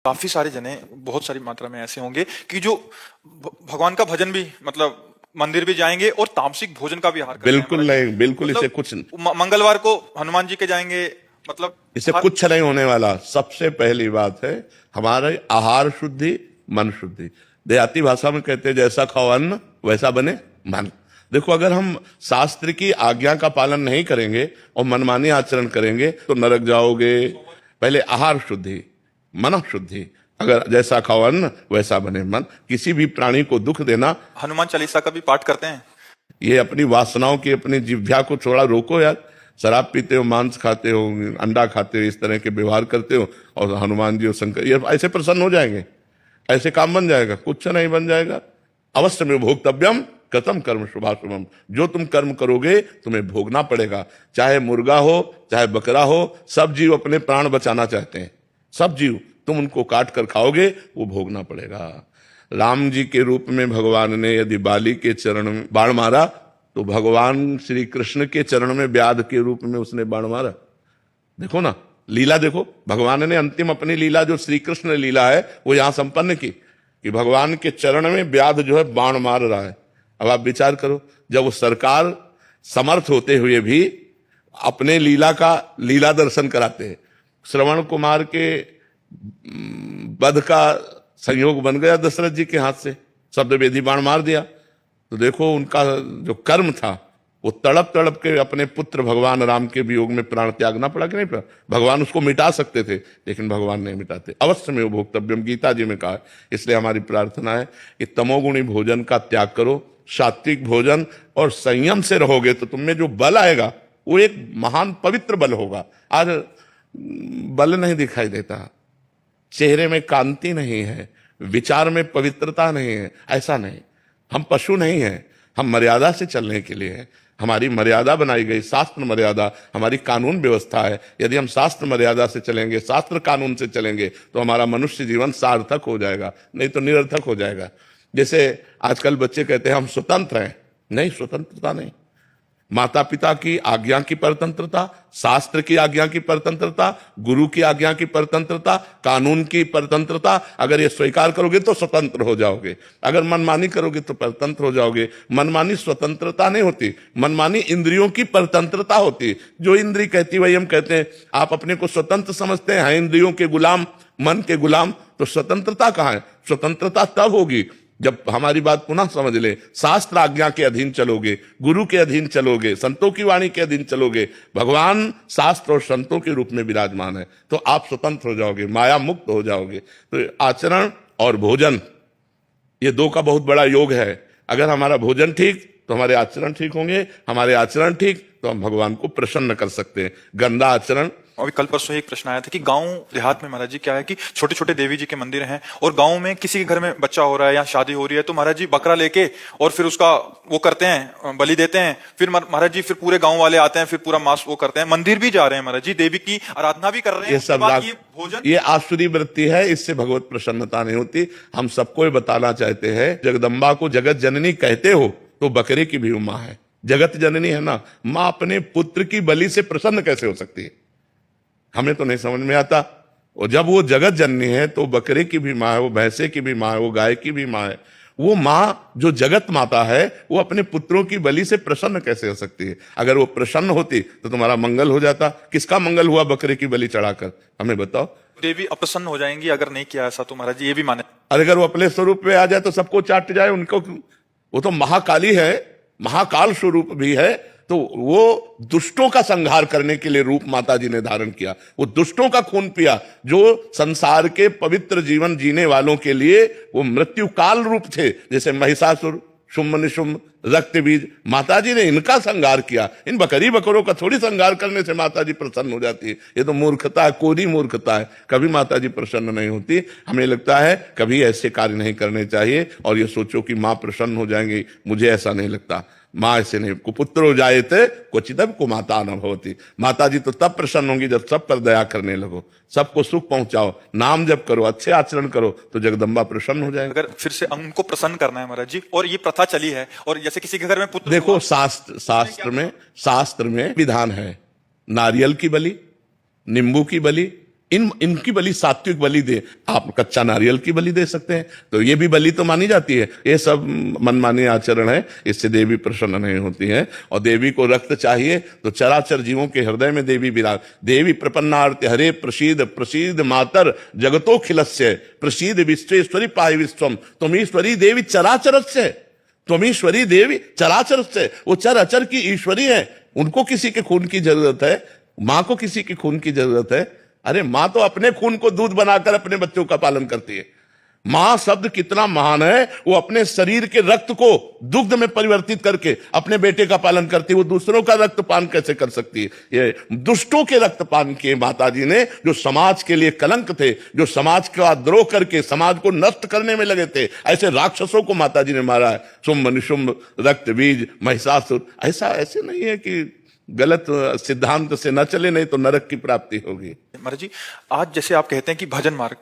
काफी सारे जने बहुत सारी मात्रा में ऐसे होंगे कि जो भगवान का भजन भी मतलब मंदिर भी जाएंगे और तामसिक भोजन का भी आहार करेंगे। बिल्कुल नहीं, बिल्कुल इसे कुछ मंगलवार को हनुमान जी के जाएंगे, मतलब इसे कुछ नहीं होने वाला। सबसे पहली बात है हमारे आहार शुद्धि, मन शुद्धि। देहाती भाषा में कहते हैं जैसा खाओ अन्न वैसा बने मन। देखो, अगर हम शास्त्र की आज्ञा का पालन नहीं करेंगे और मनमानी आचरण करेंगे तो नरक जाओगे। पहले आहार शुद्धि, मन शुद्धि। अगर जैसा खाओ अन्न वैसा बने मन। किसी भी प्राणी को दुख देना। हनुमान चालीसा का भी पाठ करते हैं। ये अपनी वासनाओं की, अपनी जिह्वा को थोड़ा रोको यार। शराब पीते हो, मांस खाते हो, अंडा खाते हो, इस तरह के व्यवहार करते हो और हनुमान जी और शंकर ये ऐसे प्रसन्न हो जाएंगे, ऐसे काम बन जाएगा? कुछ नहीं बन जाएगा। अवश्य में भोक्तव्यम कथम कर्म शुभाशुभम। जो तुम कर्म करोगे तुम्हें भोगना पड़ेगा। चाहे मुर्गा हो, चाहे बकरा हो, सब जीव अपने प्राण बचाना चाहते हैं। सब जीव, तुम उनको काट कर खाओगे वो भोगना पड़ेगा। राम जी के रूप में भगवान ने यदि बाली के चरण में बाण मारा तो भगवान श्री कृष्ण के चरण में व्याध के रूप में उसने बाण मारा। देखो ना, लीला देखो। भगवान ने अंतिम अपनी लीला जो श्री कृष्ण लीला है वो यहां संपन्न की कि भगवान के चरण में व्याध जो है बाण मार रहा है। अब आप विचार करो, जब वो सरकार समर्थ होते हुए भी अपने लीला का लीला दर्शन कराते हैं। श्रवण कुमार के वध का संयोग बन गया दशरथ जी के हाथ से, शब्द वेदी बाण मार दिया। तो देखो उनका जो कर्म था वो तड़प तड़प के अपने पुत्र भगवान राम के वियोग में प्राण त्यागना पड़ा कि नहीं पड़ा? भगवान उसको मिटा सकते थे लेकिन भगवान नहीं मिटाते। अवश्य में भोक्तव्यम गीता जी में कहा। इसलिए हमारी प्रार्थना है कि तमोगुणी भोजन का त्याग करो, सात्विक भोजन और संयम से रहोगे तो तुम में जो बल आएगा वो एक महान पवित्र बल होगा। आज बल नहीं दिखाई देता, चेहरे में कांति नहीं है, विचार में पवित्रता नहीं है। ऐसा नहीं, हम पशु नहीं हैं, हम मर्यादा से चलने के लिए हैं। हमारी मर्यादा बनाई गई, शास्त्र मर्यादा हमारी कानून व्यवस्था है। यदि हम शास्त्र मर्यादा से चलेंगे, शास्त्र कानून से चलेंगे तो हमारा मनुष्य जीवन सार्थक हो जाएगा, नहीं तो निरर्थक हो जाएगा। जैसे आजकल बच्चे कहते हैं हम स्वतंत्र हैं। नहीं, स्वतंत्रता नहीं। माता पिता की आज्ञा की परतंत्रता, शास्त्र की आज्ञा की परतंत्रता, गुरु की आज्ञा की परतंत्रता, कानून की परतंत्रता, अगर ये स्वीकार करोगे तो स्वतंत्र हो जाओगे। अगर मनमानी करोगे तो परतंत्र हो जाओगे। मनमानी स्वतंत्रता नहीं होती, मनमानी इंद्रियों की परतंत्रता होती। जो इंद्री कहती वही हम कहते हैं। आप अपने को स्वतंत्र समझते हैं, इंद्रियों के गुलाम, मन के गुलाम, तो स्वतंत्रता कहाँ है? स्वतंत्रता तब होगी जब हमारी बात पुनः समझ ले, शास्त्र आज्ञा के अधीन चलोगे, गुरु के अधीन चलोगे, संतों की वाणी के अधीन चलोगे। भगवान शास्त्र और संतों के रूप में विराजमान है तो आप स्वतंत्र हो जाओगे, माया मुक्त हो जाओगे। तो आचरण और भोजन ये दो का बहुत बड़ा योग है। अगर हमारा भोजन ठीक तो हमारे आचरण ठीक होंगे, हमारे आचरण ठीक तो हम भगवान को प्रसन्न कर सकते हैं। गंदा आचरण। अभी कल परसों एक प्रश्न आया था कि गांव देहात में महाराज जी क्या है कि छोटे छोटे देवी जी के मंदिर हैं और गांव में किसी के घर में बच्चा हो रहा है या शादी हो रही है तो महाराज जी बकरा लेके और फिर उसका वो करते हैं, बलि देते हैं। फिर महाराज जी फिर पूरे गांव वाले आते हैं, फिर पूरा मांस वो करते हैं, मंदिर भी जा रहे हैं महाराज जी, देवी की आराधना भी कर रहे हैं। ये सब भोजन, ये आसुरी वृत्ति है, इससे भगवत प्रसन्नता नहीं होती। हम सबको बताना चाहते हैं, जगदम्बा को जगत जननी कहते हो तो बकरे की भी माँ है, जगत जननी है ना। माँ अपने पुत्र की बलि से प्रसन्न कैसे हो सकती है? हमें तो नहीं समझ में आता। और जब वो जगत जननी है तो बकरे की भी माँ है, वो भैंसे की भी माँ है, वो गाय की भी माँ है। वो माँ जो जगत माता है वो अपने पुत्रों की बलि से प्रसन्न कैसे हो सकती है? अगर वो प्रसन्न होती तो तुम्हारा मंगल हो जाता। किसका मंगल हुआ बकरे की बलि चढ़ाकर? हमें बताओ। देवी अप्रसन्न हो जाएंगी अगर नहीं किया ऐसा, तो महाराज जी ये भी माने। अगर वो अपने स्वरूप में आ जाए तो सबको चाट जाए उनको। वो तो महाकाली है, महाकाल स्वरूप भी है। तो वो दुष्टों का संहार करने के लिए रूप माता जी ने धारण किया। वो दुष्टों का खून पिया। जो संसार के पवित्र जीवन जीने वालों के लिए वो मृत्यु काल रूप थे, जैसे महिषासुर, शुम्भ निशुम्भ, रक्त बीज। माता जी ने इनका संहार किया। इन बकरी बकरों का थोड़ी संहार करने से माता जी प्रसन्न हो जाती है। ये तो मूर्खता है, कोरी मूर्खता है। कभी माता जी प्रसन्न नहीं होती। हमें लगता है कभी ऐसे कार्य नहीं करने चाहिए और ये सोचो कि माँ प्रसन्न हो जाएंगी। मुझे ऐसा नहीं लगता। माँ ऐसे नहीं। कुपुत्र हो जाए थे क्वचिदब को माता न होती। माता जी तो तब प्रसन्न होंगी जब सब पर दया करने लगो, सबको सुख पहुंचाओ, नाम जप करो, अच्छे आचरण करो तो जगदम्बा प्रसन्न हो जाएगी। अगर फिर से उनको प्रसन्न करना है महाराज जी, और ये प्रथा चली है, और जैसे किसी के घर में पुत्र, देखो शास्त्र में विधान है। नारियल की बलि, नींबू की बलि, इनकी बलि सात्विक बलि दे। आप कच्चा नारियल की बलि दे सकते हैं, तो ये भी बलि तो मानी जाती है। ये सब मनमानी आचरण है, इससे देवी प्रसन्न नहीं होती है। और देवी को रक्त चाहिए तो चराचर जीवों के हृदय में देवी विराज। देवी प्रपन्नार्थ हरे प्रसीद प्रसीद मातर जगतो खिलस्य प्रसीद विश्वेश्वरी पाहि विश्वम तुम ईश्वरी देवी चराचरस्य। तुम ईश्वरी देवी चराचरस्य, वो चर अचर की ईश्वरी है। उनको किसी के खून की जरूरत है? मां को किसी के खून की जरूरत है? अरे मां तो अपने खून को दूध बनाकर अपने बच्चों का पालन करती है। मां शब्द कितना महान है, वो अपने शरीर के रक्त को दुग्ध में परिवर्तित करके अपने बेटे का पालन करती है। वो दूसरों का रक्तपान कैसे कर सकती है? ये दुष्टों के रक्तपान किए माता जी ने, जो समाज के लिए कलंक थे, जो समाज का द्रोह करके समाज को नष्ट करने में लगे थे, ऐसे राक्षसों को माता जी ने मारा है। शुंभ निशुंभ रक्त बीज महिषासुर। ऐसे नहीं है कि गलत सिद्धांत से न चले, नहीं तो नरक की प्राप्ति होगी। महाराज जी, आज जैसे आप कहते हैं कि भजन मार्ग,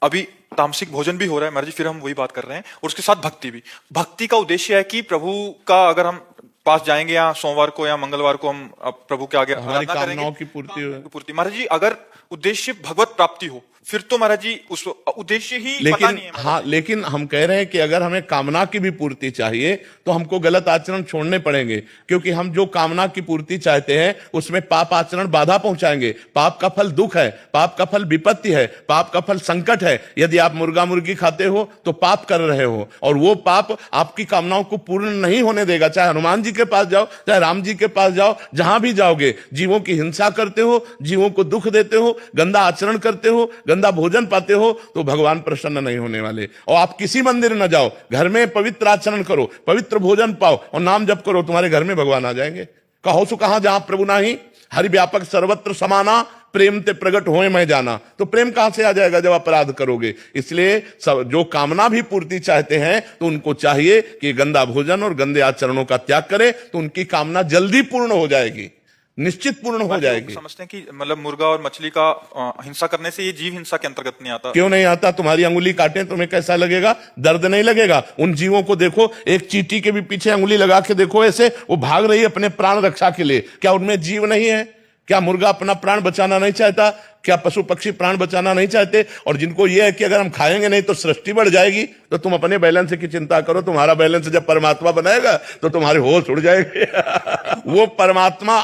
अभी तामसिक भोजन भी हो रहा है महाराज जी, फिर हम वही बात कर रहे हैं, और उसके साथ भक्ति भी। भक्ति का उद्देश्य है कि प्रभु का अगर हम पास जाएंगे या सोमवार को या मंगलवार को हम प्रभु के आगे हमारी कामनाओं की पूर्ति महाराज जी, अगर उद्देश्य भगवत प्राप्ति हो, फिर तो महाराज जी उस उद्देश्य ही पता नहीं है। हाँ, लेकिन हम कह रहे हैं कि अगर हमें कामना की भी पूर्ति चाहिए तो हमको गलत आचरण छोड़ने पड़ेंगे, क्योंकि हम जो कामना की पूर्ति चाहते हैं उसमें पाप आचरण बाधा पहुंचाएंगे। पाप का फल दुख है, पाप का फल विपत्ति है, पाप का फल संकट है। यदि आप मुर्गा मुर्गी खाते हो तो पाप कर रहे हो, और वो पाप आपकी कामनाओं को पूर्ण नहीं होने देगा। चाहे हनुमान जी के पास जाओ, चाहे राम जी के पास जाओ, जहां भी जाओगे, जीवों की हिंसा करते हो, जीवों को दुख देते हो, गंदा आचरण करते हो, गंदा भोजन पाते हो, तो भगवान प्रसन्न नहीं होने वाले। और आप किसी मंदिर न जाओ, घर में पवित्र आचरण करो, पवित्र भोजन पाओ और नाम जप करो, तुम्हारे घर में भगवान आ जाएंगे। कहो सो कहां जहां प्रभु नाही, हरि व्यापक सर्वत्र समाना, प्रेम ते प्रगट होए मैं जाना। तो प्रेम कहां से आ जाएगा जब अपराध करोगे? इसलिए जो कामना भी पूर्ति चाहते हैं तो उनको चाहिए कि गंदा भोजन और गंदे आचरणों का त्याग करें, तो उनकी कामना जल्दी पूर्ण हो जाएगी, निश्चित पूर्ण हो जाएगी। समझते हैं कि मतलब मुर्गा और मछली का हिंसा करने से ये जीव हिंसा के अंतर्गत नहीं आता। क्यों नहीं आता? तुम्हारी अंगुली काटे तुम्हें कैसा लगेगा? दर्द नहीं लगेगा? उन जीवों को देखो, एक चींटी के भी पीछे अंगुली लगा के देखो, ऐसे वो भाग रही है अपने प्राण रक्षा के लिए। क्या उनमें जीव नहीं है? क्या मुर्गा अपना प्राण बचाना नहीं चाहता? क्या पशु पक्षी प्राण बचाना नहीं चाहते? और जिनको यह है कि अगर हम खाएंगे नहीं तो सृष्टि बढ़ जाएगी, तो तुम अपने बैलेंस की चिंता करो। तुम्हारा बैलेंस जब परमात्मा बनाएगा तो तुम्हारे होश उड़ जाएंगे। वो परमात्मा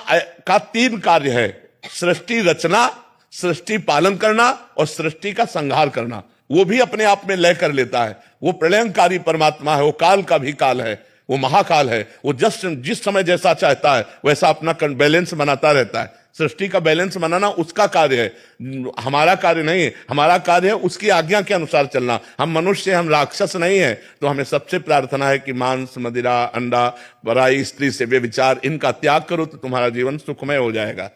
का 3 कार्य है: सृष्टि रचना, सृष्टि पालन करना और सृष्टि का संहार करना। वो भी अपने आप में लय कर लेता है। वो प्रलयंकारी परमात्मा है, वो काल का भी काल है, वो महाकाल है। वो जिस समय जैसा चाहता है वैसा अपना बैलेंस बनाता रहता है। सृष्टि का बैलेंस बनाना उसका कार्य है, हमारा कार्य नहीं है। हमारा कार्य है उसकी आज्ञा के अनुसार चलना। हम मनुष्य, हम राक्षस नहीं है। तो हमें सबसे प्रार्थना है कि मांस, मदिरा, अंडा, बराई, स्त्री से व्यभिचार, इनका त्याग करो तो तुम्हारा जीवन सुखमय हो जाएगा।